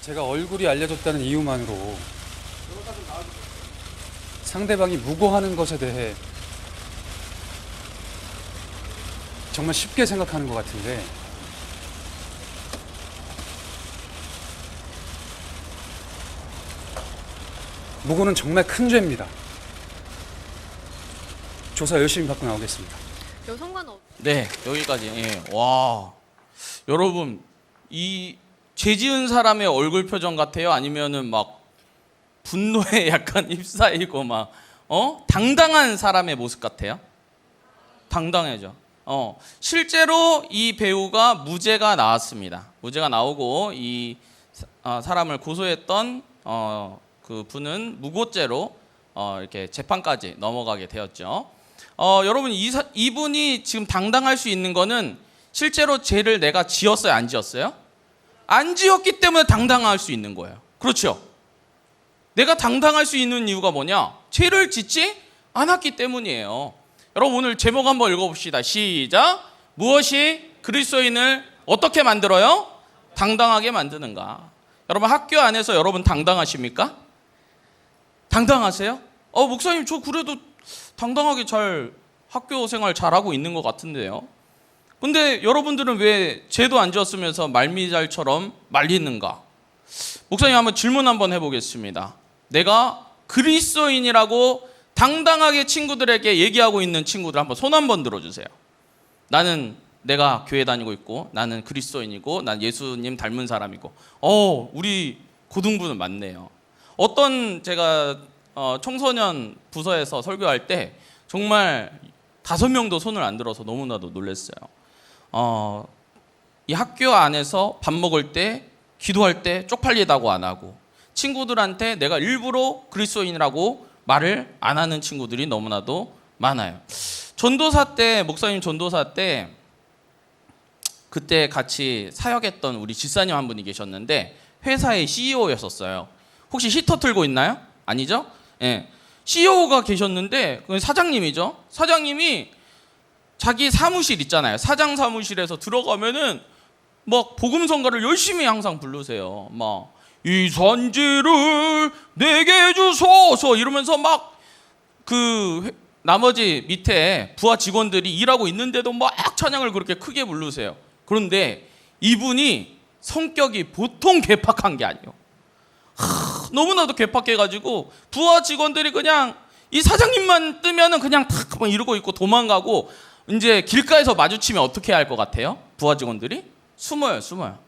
제가 얼굴이 알려졌다는 이유만으로 상대방이 무고하는 것에 대해 정말 쉽게 생각하는 것 같은데, 무고는 정말 큰 죄입니다. 조사 열심히 받고 나오겠습니다. 상관없. 네, 여기까지. 예. 와, 여러분, 이 죄 지은 사람의 얼굴 표정 같아요? 아니면은 막 분노에 약간 휩싸이고 막 당당한 사람의 모습 같아요? 당당해져. 실제로 이 배우가 무죄가 나왔습니다. 무죄가 나오고 이 사람을 고소했던 그 분은 무고죄로 이렇게 재판까지 넘어가게 되었죠. 여러분, 이분이 지금 당당할 수 있는 거는 실제로 죄를 내가 지었어요, 안 지었어요? 안 지었기 때문에 당당할 수 있는 거예요. 그렇죠? 내가 당당할 수 있는 이유가 뭐냐? 죄를 짓지 않았기 때문이에요. 여러분, 오늘 제목 한번 읽어봅시다. 시작. 무엇이 그리스도인을 어떻게 만들어요? 당당하게 만드는가? 여러분, 학교 안에서 여러분 당당하십니까? 당당하세요? 목사님, 저 그래도 당당하게 잘 학교 생활 잘하고 있는 것 같은데요. 근데 여러분들은 왜 죄도 안 지었으면서 말미잘처럼 말리는가? 목사님, 한번 질문 한번 해보겠습니다. 내가 그리스도인이라고 당당하게 친구들에게 얘기하고 있는 친구들 한번 손 한번 들어주세요. 내가 교회 다니고 있고, 나는 그리스도인이고, 난 예수님 닮은 사람이고. 우리 고등부는 많네요. 제가 청소년 부서에서 설교할 때 정말 5명도 손을 안 들어서 너무나도 놀랐어요. 이 학교 안에서 밥 먹을 때, 기도할 때 쪽팔리다고 안 하고, 친구들한테 내가 일부러 그리스도인이라고 말을 안 하는 친구들이 너무나도 많아요. 전도사 때, 목사님 전도사 때 그때 같이 사역했던 우리 집사님 한 분이 계셨는데 회사의 CEO였었어요. 혹시 히터 틀고 있나요? 아니죠? 예. CEO가 계셨는데 사장님이죠. 사장님이 자기 사무실 있잖아요. 사장 사무실에서 들어가면은 막 복음 성가를 열심히 항상 부르세요. 막 이 산지를 내게 주소서 이러면서 막 나머지 밑에 부하 직원들이 일하고 있는데도 막 찬양을 그렇게 크게 부르세요. 그런데 이분이 성격이 보통 괴팍한 게 아니에요. 너무나도 괴팍해가지고 부하 직원들이 그냥 이 사장님만 뜨면은 그냥 탁 이러고 있고 도망가고, 이제 길가에서 마주치면 어떻게 할 것 같아요? 부하 직원들이 숨어요.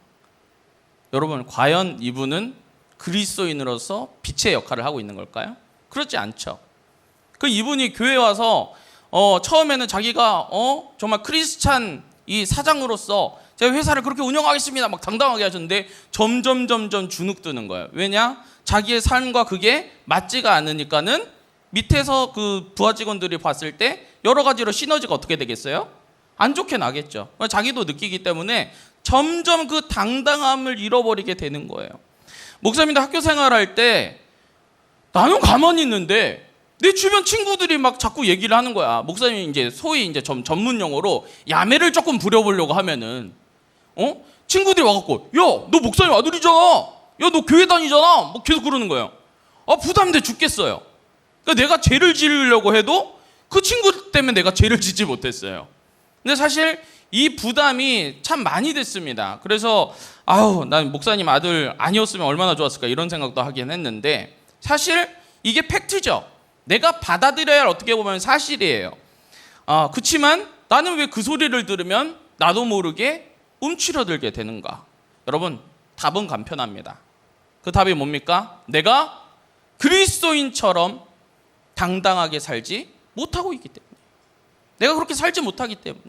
여러분, 과연 이분은 그리스도인으로서 빛의 역할을 하고 있는 걸까요? 그렇지 않죠. 이분이 교회에 와서 처음에는 자기가 정말 크리스찬 이 사장으로서 제가 회사를 그렇게 운영하겠습니다 막 당당하게 하셨는데 점점 주눅 드는 거예요. 왜냐? 자기의 삶과 그게 맞지가 않으니까는 밑에서 그 부하 직원들이 봤을 때 여러 가지로 시너지가 어떻게 되겠어요? 안 좋게 나겠죠. 자기도 느끼기 때문에 점점 그 당당함을 잃어버리게 되는 거예요. 목사님도 학교 생활할 때 나는 가만히 있는데 내 주변 친구들이 막 자꾸 얘기를 하는 거야. 목사님이 이제 소위 이제 전문 용어로 야매를 조금 부려보려고 하면은 친구들이 와갖고 야, 너 목사님 아들이잖아. 야, 너 교회 다니잖아. 뭐 계속 그러는 거예요. 부담돼 죽겠어요. 그러니까 내가 죄를 지으려고 해도 그 친구 때문에 내가 죄를 짓지 못했어요. 근데 사실 이 부담이 참 많이 됐습니다. 그래서 난 목사님 아들 아니었으면 얼마나 좋았을까 이런 생각도 하긴 했는데, 사실 이게 팩트죠. 내가 받아들여야 할 어떻게 보면 사실이에요. 그렇지만 나는 왜 그 소리를 들으면 나도 모르게 움츠러들게 되는가? 여러분, 답은 간편합니다. 그 답이 뭡니까? 내가 그리스도인처럼 당당하게 살지 못하고 있기 때문에, 내가 그렇게 살지 못하기 때문에,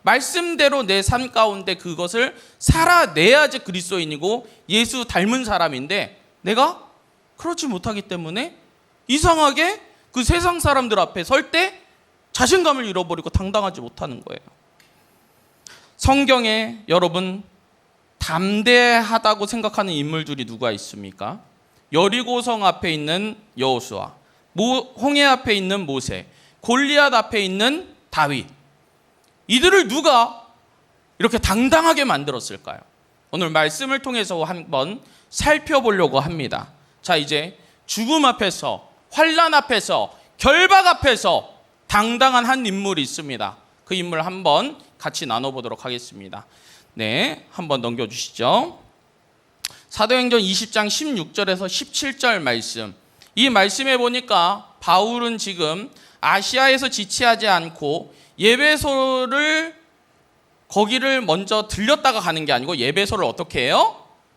말씀대로 내 삶 가운데 그것을 살아내야지 그리스도인이고 예수 닮은 사람인데 내가 그렇지 못하기 때문에 이상하게 그 세상 사람들 앞에 설 때 자신감을 잃어버리고 당당하지 못하는 거예요. 성경에 여러분 담대하다고 생각하는 인물들이 누가 있습니까? 여리고성 앞에 있는 여호수아, 홍해 앞에 있는 모세, 골리앗 앞에 있는 다윗. 이들을 누가 이렇게 당당하게 만들었을까요? 오늘 말씀을 통해서 한번 살펴보려고 합니다. 자, 이제 죽음 앞에서, 환난 앞에서, 결박 앞에서 당당한 한 인물이 있습니다. 그 인물 한번 같이 나눠보도록 하겠습니다. 네, 한번 넘겨주시죠. 사도행전 20장 16절에서 17절 말씀. 이 말씀에 보니까 바울은 지금 아시아에서 지체하지 않고 예배소를 거기를 먼저 들렸다가 가는 게 아니고 예배소를 어떻게 해요?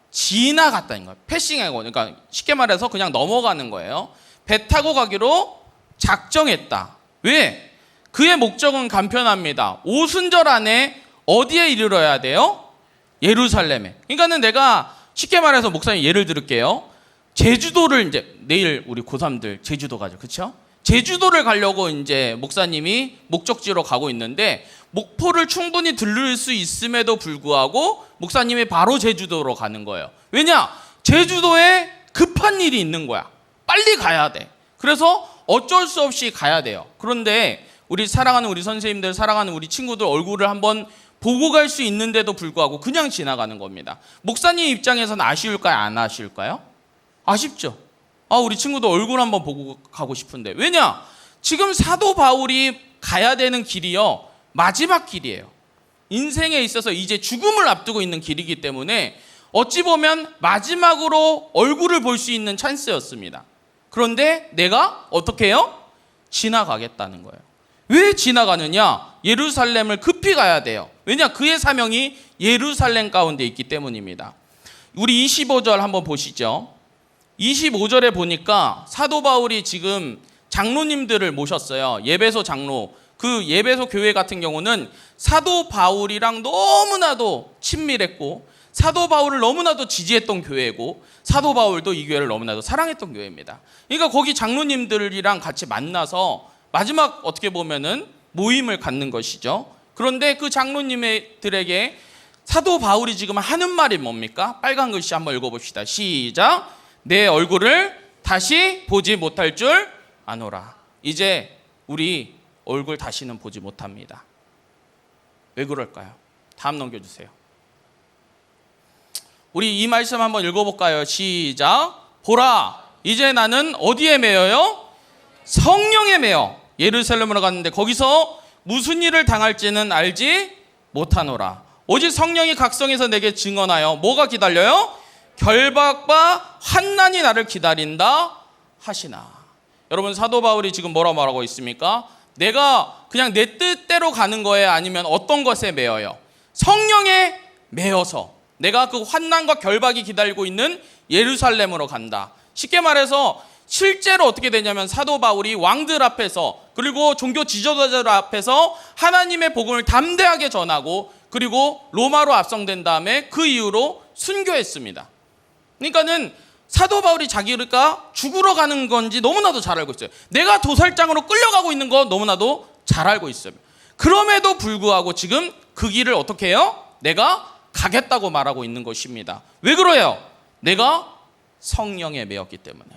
지나갔다는 거예요. 패싱하고, 그러니까 쉽게 말해서 그냥 넘어가는 거예요. 배 타고 가기로 작정했다. 왜? 그의 목적은 간편합니다. 오순절 안에 어디에 이르러야 돼요? 예루살렘에. 그러니까는 내가 쉽게 말해서 목사님 예를 들을게요. 제주도를 이제 내일 우리 고3들 제주도 가죠. 그렇죠? 제주도를 가려고 이제 목사님이 목적지로 가고 있는데 목포를 충분히 들를 수 있음에도 불구하고 목사님이 바로 제주도로 가는 거예요. 왜냐? 제주도에 급한 일이 있는 거야. 빨리 가야 돼. 그래서 어쩔 수 없이 가야 돼요. 그런데 우리 사랑하는 우리 선생님들, 사랑하는 우리 친구들 얼굴을 한번 보고 갈 수 있는데도 불구하고 그냥 지나가는 겁니다. 목사님 입장에서는 아쉬울까요? 안 아쉬울까요? 아쉽죠. 우리 친구들 얼굴 한번 보고 가고 싶은데. 왜냐? 지금 사도 바울이 가야 되는 길이요, 마지막 길이에요. 인생에 있어서 이제 죽음을 앞두고 있는 길이기 때문에 어찌 보면 마지막으로 얼굴을 볼 수 있는 찬스였습니다. 그런데 내가 어떻게 해요? 지나가겠다는 거예요. 왜 지나가느냐? 예루살렘을 급히 가야 돼요. 왜냐? 그의 사명이 예루살렘 가운데 있기 때문입니다. 우리 25절 한번 보시죠. 25절에 보니까 사도 바울이 지금 장로님들을 모셨어요. 예배소 장로. 그 예배소 교회 같은 경우는 사도 바울이랑 너무나도 친밀했고 사도 바울을 너무나도 지지했던 교회고 사도 바울도 이 교회를 너무나도 사랑했던 교회입니다. 그러니까 거기 장로님들이랑 같이 만나서 마지막 어떻게 보면은 모임을 갖는 것이죠. 그런데 그 장로님들에게 사도 바울이 지금 하는 말이 뭡니까? 빨간 글씨 한번 읽어봅시다. 시작. 내 얼굴을 다시 보지 못할 줄 아노라. 이제 우리 얼굴 다시는 보지 못합니다. 왜 그럴까요? 다음 넘겨주세요. 우리 이 말씀 한번 읽어볼까요? 시작. 보라, 이제 나는 어디에 매여요? 성령에 매여 예루살렘으로 갔는데 거기서 무슨 일을 당할지는 알지 못하노라. 오직 성령이 각성해서 내게 증언하여 뭐가 기다려요? 결박과 환난이 나를 기다린다 하시나. 여러분, 사도 바울이 지금 뭐라 말하고 있습니까? 내가 그냥 내 뜻대로 가는 거예요? 아니면 어떤 것에 매여요? 성령에 매여서 내가 그 환난과 결박이 기다리고 있는 예루살렘으로 간다. 쉽게 말해서 실제로 어떻게 되냐면 사도 바울이 왕들 앞에서 그리고 종교 지도자들 앞에서 하나님의 복음을 담대하게 전하고 그리고 로마로 압송된 다음에 그 이후로 순교했습니다. 그러니까는 사도 바울이 자기가 죽으러 가는 건지 너무나도 잘 알고 있어요. 내가 도살장으로 끌려가고 있는 거 너무나도 잘 알고 있어요. 그럼에도 불구하고 지금 그 길을 어떻게 해요? 내가 가겠다고 말하고 있는 것입니다. 왜 그래요? 내가 성령에 매였기 때문에.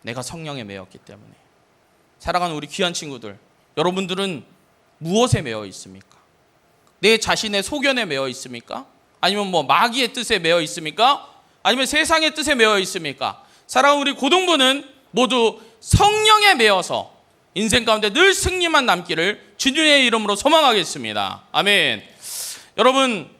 내가 성령에 매였기 때문에. 사랑하는 우리 귀한 친구들, 여러분들은 무엇에 매여 있습니까? 내 자신의 소견에 매여 있습니까? 아니면 뭐 마귀의 뜻에 매여 있습니까? 아니면 세상의 뜻에 매여 있습니까? 사랑하는 우리 고등부는 모두 성령에 매여서 인생 가운데 늘 승리만 남기를 주님의 이름으로 소망하겠습니다. 아멘. 여러분,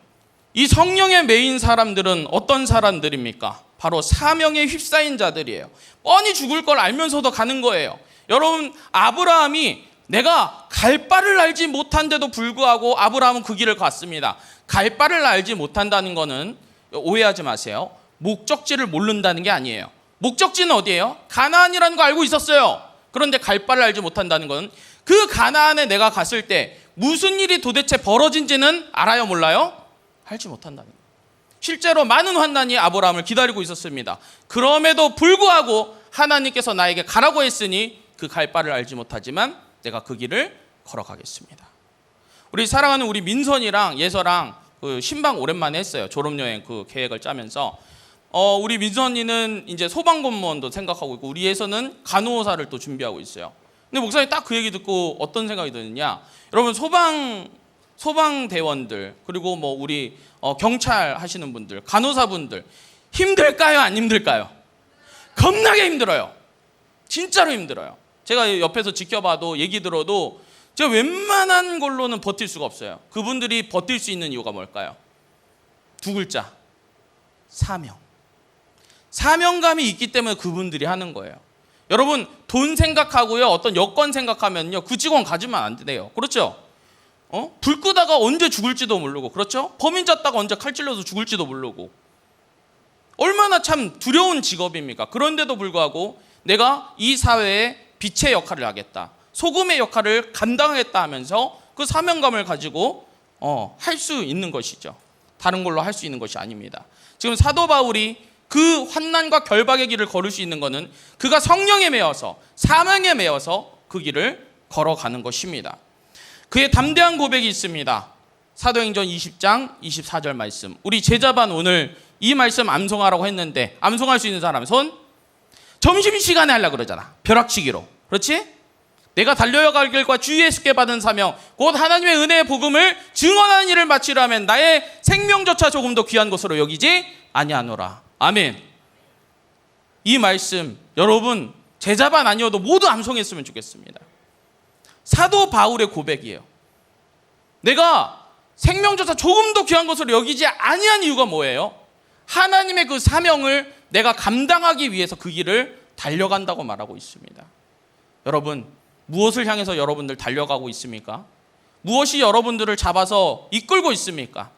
이 성령에 매인 사람들은 어떤 사람들입니까? 바로 사명에 휩싸인 자들이에요. 뻔히 죽을 걸 알면서도 가는 거예요. 여러분, 아브라함이 내가 갈 바를 알지 못한데도 불구하고 아브라함은 그 길을 갔습니다. 갈 바를 알지 못한다는 거는 오해하지 마세요. 목적지를 모른다는 게 아니에요. 목적지는 어디예요? 가나안이라는 거 알고 있었어요. 그런데 갈 바를 알지 못한다는 건 그 가나안에 내가 갔을 때 무슨 일이 도대체 벌어진지는 알아요, 몰라요? 알지 못한다는 거예요. 실제로 많은 환난이 아브라함을 기다리고 있었습니다. 그럼에도 불구하고 하나님께서 나에게 가라고 했으니 그 갈 바를 알지 못하지만 내가 그 길을 걸어가겠습니다. 우리 사랑하는 우리 민선이랑 예서랑 그 신방 오랜만에 했어요. 졸업여행 그 계획을 짜면서 우리 민선이는 이제 소방공무원도 생각하고 있고 우리 예서는 간호사를 또 준비하고 있어요. 근데 목사님 딱 그 얘기 듣고 어떤 생각이 드느냐? 여러분, 소방 소방대원들, 그리고 뭐 우리 경찰 하시는 분들, 간호사분들 힘들까요? 안 힘들까요? 겁나게 힘들어요. 진짜로 힘들어요. 제가 옆에서 지켜봐도 얘기 들어도 제가 웬만한 걸로는 버틸 수가 없어요. 그분들이 버틸 수 있는 이유가 뭘까요? 두 글자. 사명. 사명감이 있기 때문에 그분들이 하는 거예요. 여러분, 돈 생각하고요, 어떤 여건 생각하면요, 그 직원 가지면 안 돼요. 그렇죠? 불 끄다가 언제 죽을지도 모르고, 그렇죠? 범인 잡다가 언제 칼 찔러서 죽을지도 모르고. 얼마나 참 두려운 직업입니까? 그런데도 불구하고 내가 이 사회에 빛의 역할을 하겠다, 소금의 역할을 감당하겠다 하면서 그 사명감을 가지고 할 수 있는 것이죠. 다른 걸로 할 수 있는 것이 아닙니다. 지금 사도 바울이 그 환난과 결박의 길을 걸을 수 있는 것은 그가 성령에 매여서, 사명에 매여서 그 길을 걸어가는 것입니다. 그의 담대한 고백이 있습니다. 사도행전 20장 24절 말씀. 우리 제자반 오늘 이 말씀 암송하라고 했는데, 암송할 수 있는 사람 손. 점심시간에 하려고 그러잖아, 벼락치기로. 그렇지? 내가 달려갈 길과 주 예수께 받은 사명, 곧 하나님의 은혜의 복음을 증언하는 일을 마치려 하면 나의 생명조차 조금 더 귀한 것으로 여기지 아니하노라. 아멘. 이 말씀 여러분 제자반 아니어도 모두 암송했으면 좋겠습니다. 사도 바울의 고백이에요. 내가 생명조차 조금 더 귀한 것으로 여기지 아니한 이유가 뭐예요? 하나님의 그 사명을 내가 감당하기 위해서 그 길을 달려간다고 말하고 있습니다. 여러분, 무엇을 향해서 여러분들 달려가고 있습니까? 무엇이 여러분들을 잡아서 이끌고 있습니까?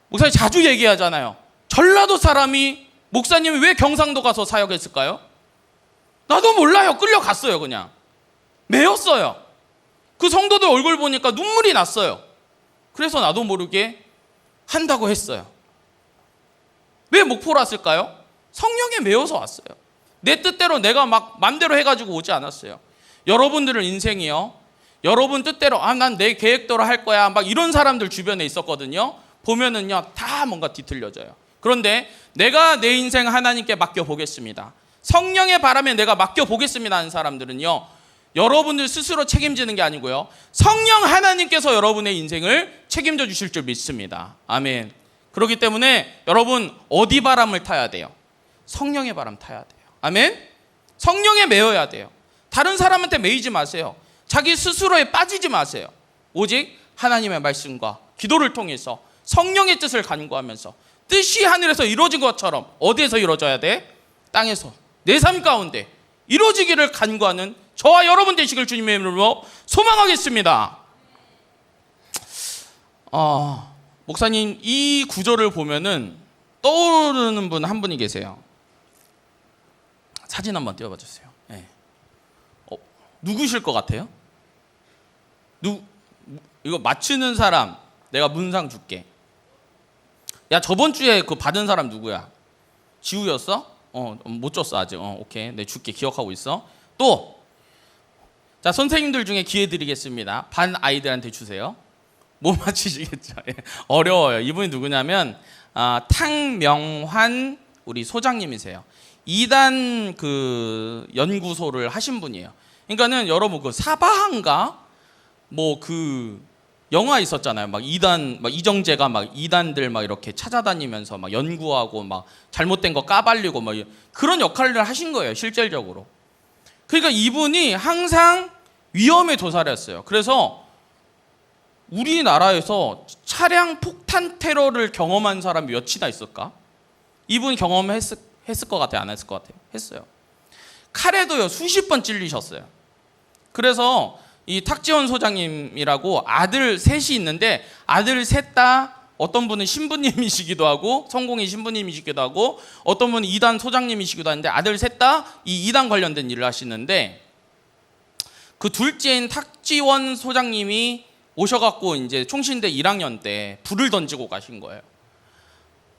목사님 자주 얘기하잖아요. 전라도 사람이 목사님이 왜 경상도 가서 사역했을까요? 나도 몰라요. 끌려갔어요. 그냥 매였어요. 그 성도들 얼굴 보니까 눈물이 났어요. 그래서 나도 모르게 한다고 했어요. 왜 목포로 왔을까요? 성령에 매여서 왔어요. 내 뜻대로 내가 막 맘대로 해가지고 오지 않았어요. 여러분들의 인생이요, 여러분 뜻대로 난 내 계획대로 할 거야 막 이런 사람들 주변에 있었거든요. 보면은요 다 뭔가 뒤틀려져요. 그런데 내가 내 인생 하나님께 맡겨보겠습니다, 성령의 바람에 내가 맡겨보겠습니다 하는 사람들은요, 여러분들 스스로 책임지는 게 아니고요, 성령 하나님께서 여러분의 인생을 책임져 주실 줄 믿습니다. 아멘. 그렇기 때문에 여러분 어디 바람을 타야 돼요? 성령의 바람 타야 돼요. 아멘. 성령에 매여야 돼요. 다른 사람한테 매이지 마세요. 자기 스스로에 빠지지 마세요. 오직 하나님의 말씀과 기도를 통해서 성령의 뜻을 간구하면서 뜻이 하늘에서 이루어진 것처럼 어디에서 이루어져야 돼? 땅에서 내 삶 가운데 이루어지기를 간구하는 저와 여러분 되시길 주님의 이름으로 소망하겠습니다. 목사님, 이 구절을 보면은 떠오르는 분 한 분이 계세요. 사진 한번 띄워봐 주세요. 네. 누구실 것 같아요? 이거 맞추는 사람 내가 문상 줄게. 야, 저번 주에 그 받은 사람 누구야? 지우였어? 못 줬어 아직. 오케이, 내 줄게. 기억하고 있어. 또, 자, 선생님들 중에 기회 드리겠습니다. 반 아이들한테 주세요. 못 맞히시겠죠? 어려워요. 이분이 누구냐면 탕명환 우리 소장님이세요. 2단 그 연구소를 하신 분이에요. 그러니까는 여러분 그 사바한가 뭐 그 영화 있었잖아요. 막 2단 막 이정재가 막 2단들 막 이렇게 찾아다니면서 막 연구하고 막 잘못된 거 까발리고 막 그런 역할을 하신 거예요, 실질적으로. 그러니까 이분이 항상 위험에 도사렸어요. 그래서 우리나라에서 차량 폭탄 테러를 경험한 사람이 몇이나 있을까? 이분 경험했을 것 같아요? 안 했을 것 같아요? 했어요. 칼에도요 수십 번 찔리셨어요. 그래서 이 탁지원 소장님이라고 아들 셋이 있는데, 아들 셋 다 어떤 분은 신부님이시기도 하고 성공의 신부님이시기도 하고 어떤 분은 2단 소장님이시기도 하는데, 아들 셋 다 이 2단 관련된 일을 하시는데, 그 둘째인 탁지원 소장님이 오셔갖고 이제 총신대 1학년 때 불을 던지고 가신 거예요.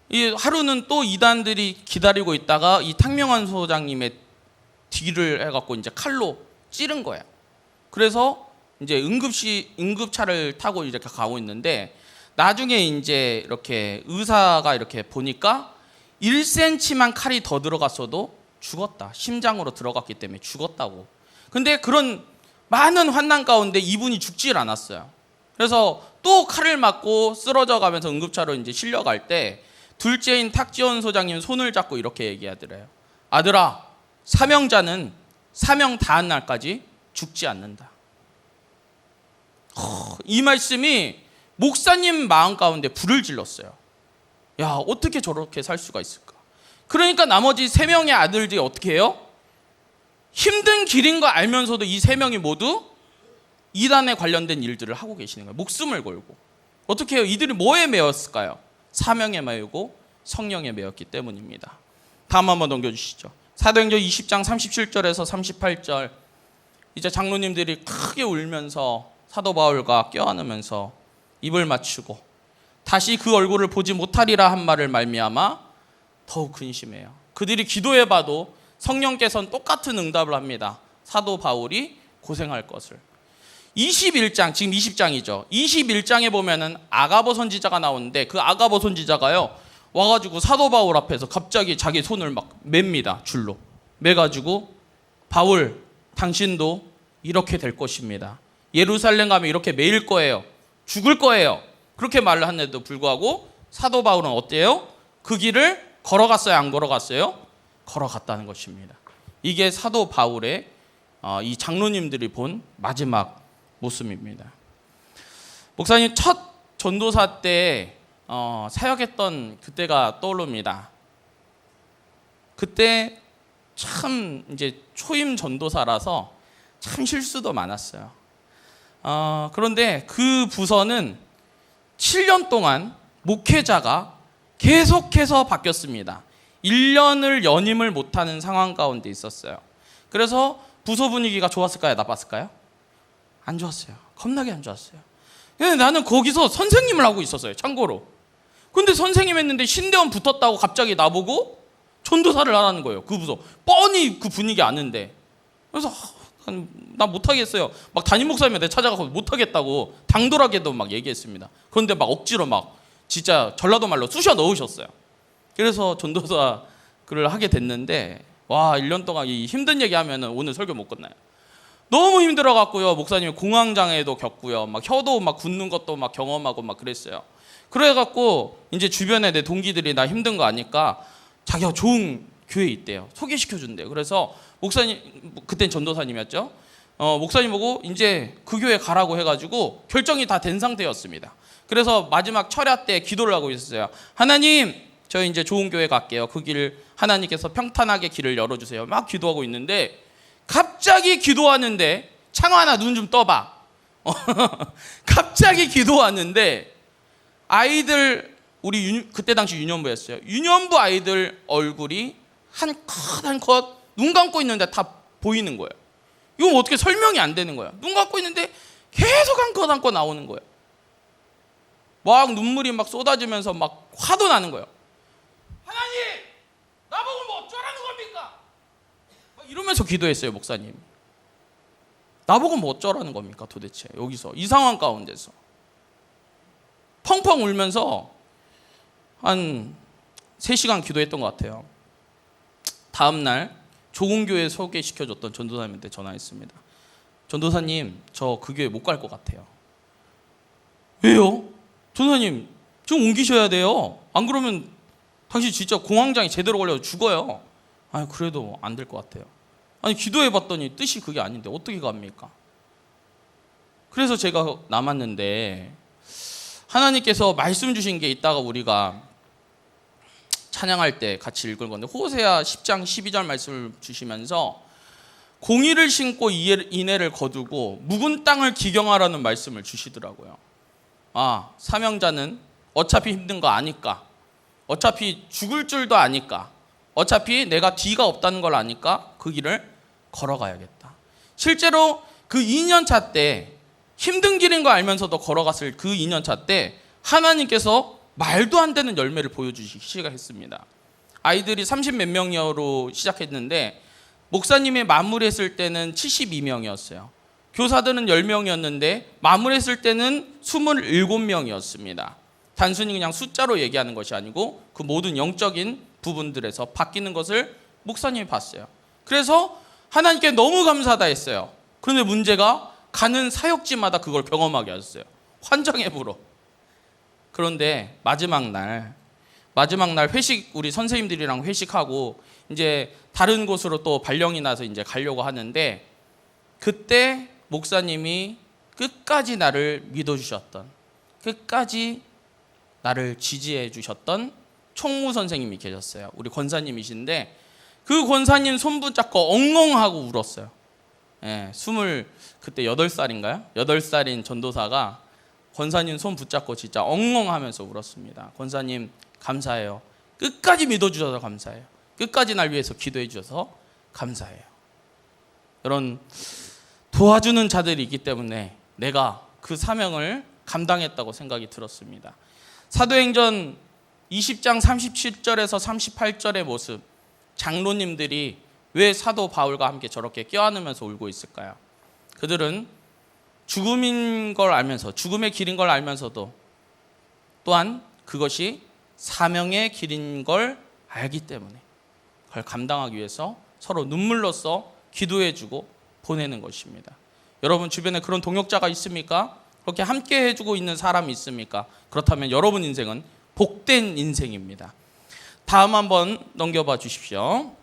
이 하루는 또 2단들이 기다리고 있다가 이 탁명환 소장님의 뒤를 해갖고 이제 칼로 찌른 거예요. 그래서 이제 응급차를 타고 이렇게 가고 있는데, 나중에 이제 이렇게 의사가 이렇게 보니까 1cm만 칼이 더 들어갔어도 죽었다. 심장으로 들어갔기 때문에 죽었다고. 근데 그런 많은 환난 가운데 이분이 죽질 않았어요. 그래서 또 칼을 맞고 쓰러져 가면서 응급차로 이제 실려갈 때 둘째인 탁지원 소장님 손을 잡고 이렇게 얘기하더래요. 아들아, 사명자는 사명 다한 날까지 죽지 않는다. 이 말씀이 목사님 마음 가운데 불을 질렀어요. 야, 어떻게 저렇게 살 수가 있을까? 그러니까 나머지 3명의 아들들이 어떻게 해요? 힘든 길인 거 알면서도 이 3명이 모두 이단에 관련된 일들을 하고 계시는 거예요. 목숨을 걸고. 어떻게 해요? 이들이 뭐에 매였을까요? 사명에 매이고 성령에 매였기 때문입니다. 다음 한번 넘겨주시죠. 사도행전 20장 37절에서 38절. 이제 장로님들이 크게 울면서 사도 바울과 껴안으면서 입을 맞추고 다시 그 얼굴을 보지 못하리라 한 말을 말미암아 더욱 근심해요. 그들이 기도해봐도 성령께서는 똑같은 응답을 합니다. 사도 바울이 고생할 것을. 21장, 지금 20장이죠. 21장에 보면은 아가보 선지자가 나오는데 그 아가보 선지자가요, 와가지고 사도 바울 앞에서 갑자기 자기 손을 막 맵니다. 줄로. 매가지고 바울, 당신도 이렇게 될 것입니다. 예루살렘 가면 이렇게 매일 거예요. 죽을 거예요. 그렇게 말을 하는데도 불구하고 사도 바울은 어때요? 그 길을 걸어갔어요? 안 걸어갔어요? 걸어갔다는 것입니다. 이게 사도 바울의 이 장로님들이 본 마지막 모습입니다. 목사님 첫 전도사 때 사역했던 그때가 떠오릅니다. 그때 참 이제 초임 전도사라서 참 실수도 많았어요. 그런데 그 부서는 7년 동안 목회자가 계속해서 바뀌었습니다. 1년을 연임을 못하는 상황 가운데 있었어요. 그래서 부서 분위기가 좋았을까요? 나빴을까요? 안 좋았어요. 겁나게 안 좋았어요. 근데 나는 거기서 선생님을 하고 있었어요. 참고로. 근데 선생님 했는데 신대원 붙었다고 갑자기 나보고 전도사를 하라는 거예요. 그 부서. 뻔히 그 분위기 아는데. 그래서 나 못하겠어요. 막 담임 목사님한테 찾아가서 못하겠다고 당돌하게도 막 얘기했습니다. 그런데 막 억지로 막 진짜 전라도 말로 쑤셔 넣으셨어요. 그래서 전도사를 하게 됐는데 와, 1년 동안 이 힘든 얘기하면 오늘 설교 못 끝나요. 너무 힘들어갖고요. 목사님이 공황장애도 겪고요. 막 혀도 막 굳는 것도 막 경험하고 막 그랬어요. 그래갖고 이제 주변에 내 동기들이 나 힘든 거 아니까 자기가 좋은 교회 있대요. 소개시켜준대요. 그래서 목사님, 그땐 전도사님이었죠. 목사님 보고 이제 그 교회 가라고 해가지고 결정이 다 된 상태였습니다. 그래서 마지막 철야 때 기도를 하고 있었어요. 하나님, 저 이제 좋은 교회 갈게요. 그 길 하나님께서 평탄하게 길을 열어주세요. 막 기도하고 있는데 갑자기 기도하는데 창환아 눈 좀 떠봐. 갑자기 기도하는데 아이들 우리 그때 당시 유년부였어요. 유년부 아이들 얼굴이 한 컷 한 컷 눈 감고 있는데 다 보이는 거예요. 이건 어떻게 설명이 안 되는 거예요. 눈 감고 있는데 계속 한 컷 한 컷 나오는 거예요. 막 눈물이 막 쏟아지면서 막 화도 나는 거예요. 하나님, 나보고 뭐 어쩌라는 겁니까? 막 이러면서 기도했어요, 목사님. 나보고 뭐 어쩌라는 겁니까, 도대체 여기서 이 상황 가운데서 펑펑 울면서 한 3시간 기도했던 것 같아요. 다음 날 좋은 교회 소개시켜줬던 전도사님한테 전화했습니다. 전도사님, 저 그 교회 못 갈 것 같아요. 왜요? 전도사님, 지금 옮기셔야 돼요. 안 그러면 당신 진짜 공황장애 제대로 걸려서 죽어요. 아니, 그래도 안 될 것 같아요. 아니, 기도해봤더니 뜻이 그게 아닌데 어떻게 갑니까? 그래서 제가 남았는데 하나님께서 말씀 주신 게 있다가 우리가 찬양할 때 같이 읽을 건데 호세아 10장 12절 말씀을 주시면서 공의를 신고 인애를 거두고 묵은 땅을 기경하라는 말씀을 주시더라고요. 아, 사명자는 어차피 힘든 거 아니까, 어차피 죽을 줄도 아니까, 어차피 내가 뒤가 없다는 걸 아니까 그 길을 걸어가야겠다. 실제로 그 2년차 때 힘든 길인 거 알면서도 걸어갔을 그 2년차 때 하나님께서 말도 안 되는 열매를 보여주시기 시작했습니다. 아이들이 30몇 명으로 시작했는데 목사님이 마무리했을 때는 72명이었어요. 교사들은 10명이었는데 마무리했을 때는 27명이었습니다. 단순히 그냥 숫자로 얘기하는 것이 아니고 그 모든 영적인 부분들에서 바뀌는 것을 목사님이 봤어요. 그래서 하나님께 너무 감사하다 했어요. 그런데 문제가 가는 사역지마다 그걸 경험하게 하셨어요. 환장해 불어. 그런데 마지막 날 회식, 우리 선생님들이랑 회식하고 이제 다른 곳으로 또 발령이 나서 이제 가려고 하는데, 그때 목사님이 끝까지 나를 믿어주셨던, 끝까지 나를 지지해 주셨던 총무 선생님이 계셨어요. 우리 권사님이신데, 그 권사님 손 붙잡고 엉엉하고 울었어요. 예, 그때 8살인가요? 8살인 전도사가 권사님 손 붙잡고 진짜 엉엉하면서 울었습니다. 권사님 감사해요. 끝까지 믿어주셔서 감사해요. 끝까지 날 위해서 기도해 주셔서 감사해요. 이런 도와주는 자들이 있기 때문에 내가 그 사명을 감당했다고 생각이 들었습니다. 사도행전 20장 37절에서 38절의 모습, 장로님들이 왜 사도 바울과 함께 저렇게 껴안으면서 울고 있을까요? 그들은 죽음인 걸 알면서, 죽음의 길인 걸 알면서도 또한 그것이 사명의 길인 걸 알기 때문에 그걸 감당하기 위해서 서로 눈물로써 기도해주고 보내는 것입니다. 여러분 주변에 그런 동역자가 있습니까? 그렇게 함께 해주고 있는 사람이 있습니까? 그렇다면 여러분 인생은 복된 인생입니다. 다음 한번 넘겨봐 주십시오.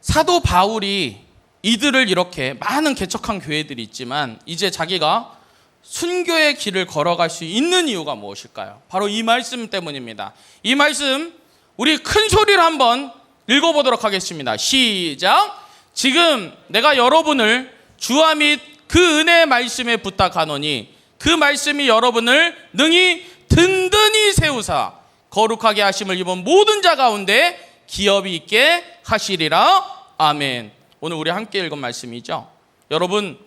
사도 바울이 이들을 이렇게 많은 개척한 교회들이 있지만 이제 자기가 순교의 길을 걸어갈 수 있는 이유가 무엇일까요? 바로 이 말씀 때문입니다. 이 말씀 우리 큰 소리로 한번 읽어보도록 하겠습니다. 시작. 지금 내가 여러분을 주와 및 그 은혜의 말씀에 부탁하노니 그 말씀이 여러분을 능히 든든히 세우사 거룩하게 하심을 입은 모든 자 가운데 기업이 있게 하시리라. 아멘. 오늘 우리 함께 읽은 말씀이죠. 여러분,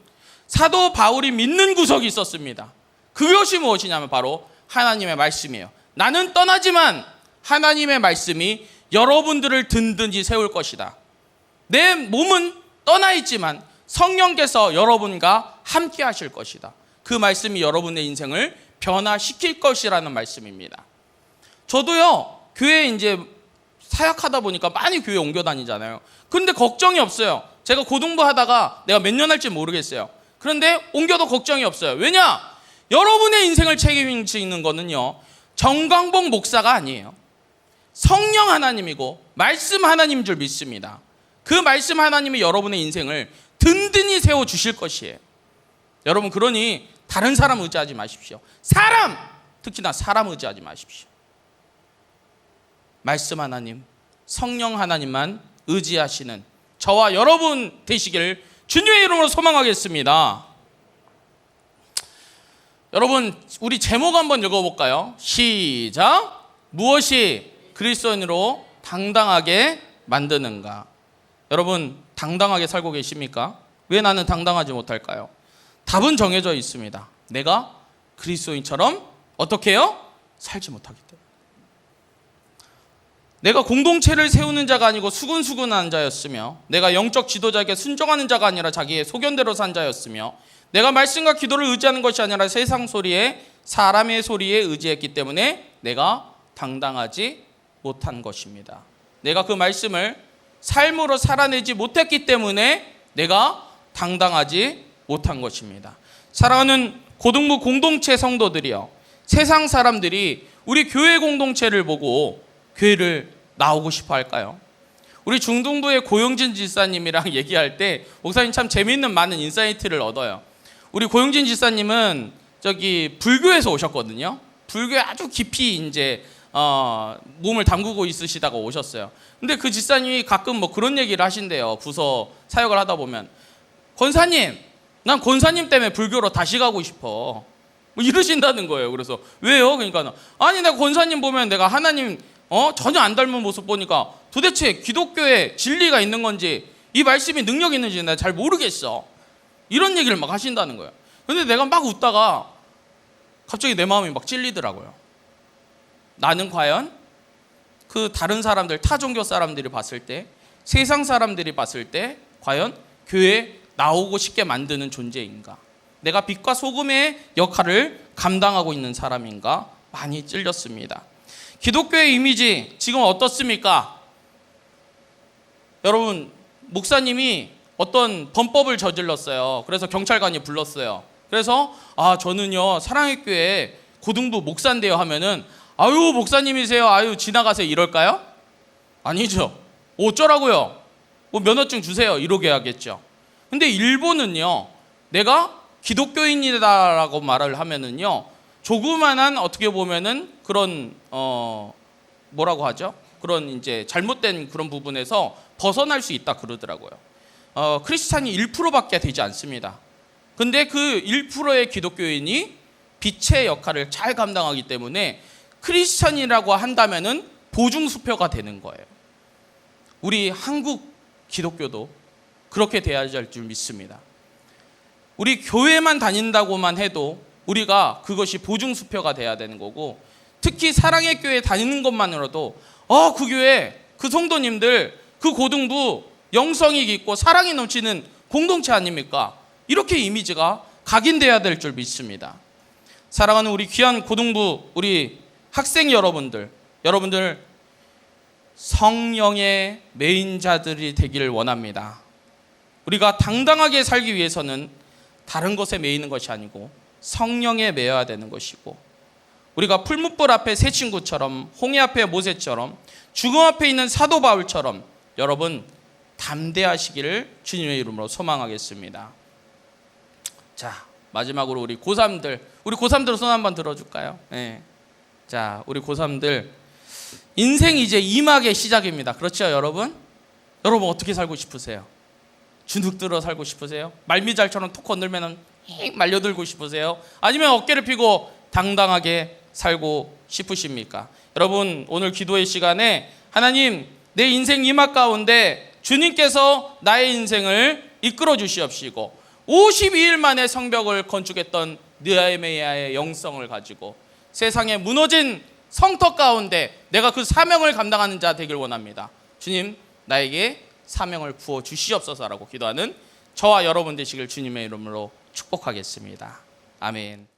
사도 바울이 믿는 구석이 있었습니다. 그것이 무엇이냐면 바로 하나님의 말씀이에요. 나는 떠나지만 하나님의 말씀이 여러분들을 든든히 세울 것이다. 내 몸은 떠나 있지만 성령께서 여러분과 함께 하실 것이다. 그 말씀이 여러분의 인생을 변화시킬 것이라는 말씀입니다. 저도요, 교회에 이제 사역하다 보니까 많이 교회 옮겨 다니잖아요. 그런데 걱정이 없어요. 제가 고등부 하다가 내가 몇 년 할지 모르겠어요. 그런데 옮겨도 걱정이 없어요. 왜냐? 여러분의 인생을 책임지는 거는요, 정광복 목사가 아니에요. 성령 하나님이고 말씀 하나님인 줄 믿습니다. 그 말씀 하나님이 여러분의 인생을 든든히 세워주실 것이에요. 여러분, 그러니 다른 사람 의지하지 마십시오. 특히나 사람 의지하지 마십시오. 말씀 하나님, 성령 하나님만 의지하시는 저와 여러분 되시기를 주님의 이름으로 소망하겠습니다. 여러분, 우리 제목 한번 읽어볼까요? 시작. 무엇이 그리스도인으로 당당하게 만드는가? 여러분, 당당하게 살고 계십니까? 왜 나는 당당하지 못할까요? 답은 정해져 있습니다. 내가 그리스도인처럼 어떻게 해요? 살지 못하기 때문에. 내가 공동체를 세우는 자가 아니고 수군수군하는 자였으며, 내가 영적 지도자에게 순종하는 자가 아니라 자기의 소견대로 산 자였으며, 내가 말씀과 기도를 의지하는 것이 아니라 세상 소리에, 사람의 소리에 의지했기 때문에 내가 당당하지 못한 것입니다. 내가 그 말씀을 삶으로 살아내지 못했기 때문에 내가 당당하지 못한 것입니다. 사랑하는 고등부 공동체 성도들이요, 세상 사람들이 우리 교회 공동체를 보고 교회를 나오고 싶어 할까요? 우리 중등부의 고용진 지사님이랑 얘기할 때 목사님 참 재미있는 많은 인사이트를 얻어요. 우리 고용진 지사님은 저기 불교에서 오셨거든요. 불교에 아주 깊이 이제 몸을 담그고 있으시다가 오셨어요. 근데 그 지사님이 가끔 뭐 그런 얘기를 하신대요. 부서 사역을 하다 보면, 권사님, 난 권사님 때문에 불교로 다시 가고 싶어, 뭐 이러신다는 거예요. 그래서 왜요? 그러니까 아니, 내가 권사님 보면 내가 하나님 전혀 안 닮은 모습 보니까 도대체 기독교에 진리가 있는 건지 이 말씀이 능력 있는지 내가 잘 모르겠어, 이런 얘기를 막 하신다는 거예요. 근데 내가 막 웃다가 갑자기 내 마음이 막 찔리더라고요. 나는 과연 그 다른 사람들, 타 종교 사람들이 봤을 때, 세상 사람들이 봤을 때 과연 교회에 나오고 싶게 만드는 존재인가? 내가 빛과 소금의 역할을 감당하고 있는 사람인가? 많이 찔렸습니다. 기독교의 이미지 지금 어떻습니까? 여러분, 목사님이 어떤 범법을 저질렀어요. 그래서 경찰관이 불렀어요. 그래서 저는요 사랑의 교회 고등부 목사인데요 하면은 아유 목사님이세요, 아유 지나가세요 이럴까요? 아니죠. 어쩌라고요? 뭐 면허증 주세요 이러게 하겠죠. 근데 일본은요, 내가 기독교인이다라고 말을 하면은요, 조그만한 어떻게 보면은 그런 뭐라고 하죠? 그런 이제 잘못된 그런 부분에서 벗어날 수 있다 그러더라고요. 크리스찬이 1%밖에 되지 않습니다. 근데 그 1%의 기독교인이 빛의 역할을 잘 감당하기 때문에 크리스찬이라고 한다면은 보증수표가 되는 거예요. 우리 한국 기독교도 그렇게 돼야 할 줄 믿습니다. 우리 교회만 다닌다고만 해도 우리가 그것이 보증수표가 돼야 되는 거고, 특히 사랑의 교회 다니는 것만으로도 그 교회, 그 성도님들, 그 고등부 영성이 있고 사랑이 넘치는 공동체 아닙니까? 이렇게 이미지가 각인돼야 될 줄 믿습니다. 사랑하는 우리 귀한 고등부 우리 학생 여러분들 성령의 매인자들이 되기를 원합니다. 우리가 당당하게 살기 위해서는 다른 것에 매이는 것이 아니고 성령에 매여야 되는 것이고, 우리가 풀무불 앞에 새 친구처럼, 홍해 앞에 모세처럼, 죽음 앞에 있는 사도 바울처럼 여러분 담대하시기를 주님의 이름으로 소망하겠습니다. 자, 마지막으로 우리 고3들 손 한번 들어줄까요? 네. 자, 우리 고3들 인생 이제 2막의 시작입니다. 그렇죠, 여러분? 여러분 어떻게 살고 싶으세요? 주눅 들어 살고 싶으세요? 말미잘처럼 톡 건들면 말려들고 싶으세요? 아니면 어깨를 펴고 당당하게 살고 싶으십니까? 여러분 오늘 기도의 시간에 하나님, 내 인생 2막 가운데 주님께서 나의 인생을 이끌어 주시옵시고 52일 만에 성벽을 건축했던 느헤미야의 영성을 가지고 세상에 무너진 성터 가운데 내가 그 사명을 감당하는 자 되길 원합니다. 주님, 나에게 사명을 부어 주시옵소서라고 기도하는 저와 여러분 되시길 주님의 이름으로 축복하겠습니다. 아멘.